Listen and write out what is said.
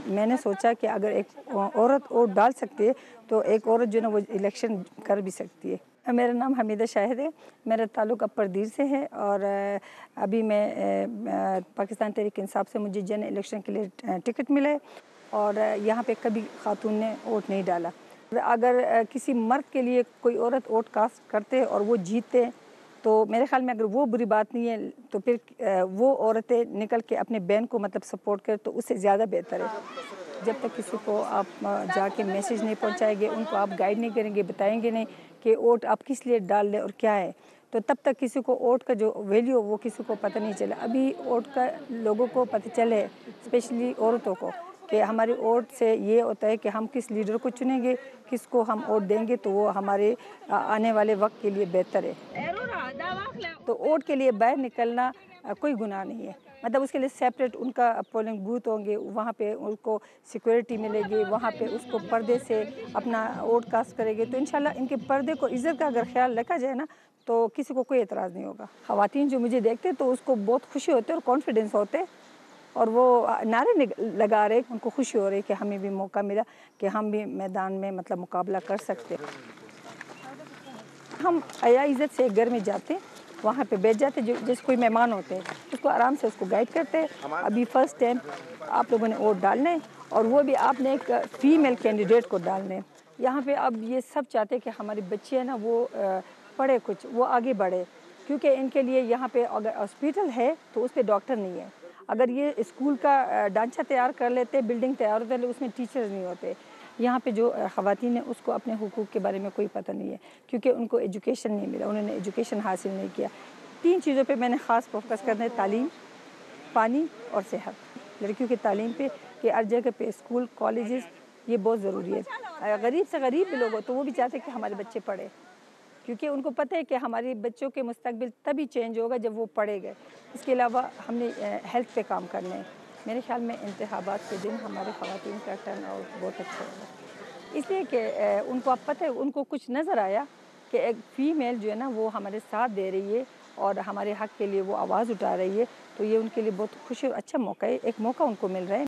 मैंने सोचा कि अगर एक औरत वोट डाल सकती है तो एक औरत जो है ना वो इलेक्शन कर भी सकती है। मेरा नाम हमीदा शाहिद है, मेरा ताल्लुक़ अपरदीर से है और अभी मैं पाकिस्तान तहरीक इंसाफ से मुझे जन इलेक्शन के लिए टिकट मिला है और यहाँ पे कभी खातून ने वोट नहीं डाला। अगर किसी मर्द के लिए कोई औरत वोट कास्ट करते और वो जीतते तो मेरे ख़्याल में अगर वो बुरी बात नहीं है तो फिर वो औरतें निकल के अपने बहन को मतलब सपोर्ट करें तो उससे ज़्यादा बेहतर है। जब तक किसी को आप जाके मैसेज नहीं पहुंचाएंगे, उनको आप गाइड नहीं करेंगे, बताएंगे नहीं कि वोट आप किस लिए डाल दें और क्या है, तो तब तक किसी को वोट का जो वैल्यू वो किसी को पता नहीं चला। अभी वोट का लोगों को पता चले, स्पेशली औरतों को, कि हमारी वोट से ये होता है कि हम किस लीडर को चुनेंगे, किसको हम वोट देंगे तो वो हमारे आने वाले वक्त के लिए बेहतर है। तो वोट के लिए बाहर निकलना कोई गुनाह नहीं है, मतलब उसके लिए सेपरेट उनका पोलिंग बूथ होंगे, वहाँ पे उनको सिक्योरिटी मिलेगी, वहाँ पे उसको पर्दे से अपना वोट कास्ट करेंगे तो इंशाल्लाह इनके पर्दे को इज़्ज़त का अगर ख्याल रखा जाए ना तो किसी को कोई एतराज़ नहीं होगा। ख़वातीन जो मुझे देखते तो उसको बहुत खुशी होती है और कॉन्फिडेंस होते और वो नारे लगा रहे, उनको खुशी हो रही कि हमें भी मौका मिला कि हम भी मैदान में मतलब मुकाबला कर सकते। हम आया इज़्ज़त से घर में जाते, वहाँ पे बैठ जाते, जो जैसे कोई मेहमान होते हैं उसको आराम से उसको गाइड करते। अभी फर्स्ट टाइम आप लोगों ने वोट डालने और वो भी आपने एक फ़ीमेल कैंडिडेट को डालने। यहाँ पे अब ये सब चाहते हैं कि हमारी बच्ची है ना वो पढ़े, कुछ वो आगे बढ़े, क्योंकि इनके लिए यहाँ पे अगर हॉस्पिटल है तो उस पर डॉक्टर नहीं है। अगर ये स्कूल का ढांचा तैयार कर लेते, बिल्डिंग तैयार होते, उसमें टीचर्स नहीं होते। यहाँ पे जो ख़वातीन है उसको अपने हुकूक के बारे में कोई पता नहीं है, क्योंकि उनको एजुकेशन नहीं मिला, उन्होंने एजुकेशन हासिल नहीं किया। 3 चीज़ों पे मैंने ख़ास फोकस करना है, तालीम, पानी और सेहत। लड़कियों की तालीम पे कि हर जगह पे स्कूल, कॉलेजेस ये बहुत ज़रूरी है। गरीब से गरीब भी लोग हो तो वो भी चाहते हैं कि हमारे बच्चे पढ़े, क्योंकि उनको पता है कि हमारे बच्चों के मुस्तकबिल तभी चेंज होगा जब वो पढ़ेंगे। इसके अलावा हमने हेल्थ पे काम करना है। मेरे ख़्याल में इंतखाबात के दिन हमारे ख़वातीन का टर्न आउट बहुत अच्छा होगा, इसलिए कि उनको अब पता है, उनको कुछ नज़र आया कि एक फ़ीमेल जो है ना वो हमारे साथ दे रही है और हमारे हक़ के लिए वो आवाज़ उठा रही है, तो ये उनके लिए बहुत खुशी और अच्छा मौका है, एक मौका उनको मिल रहा है।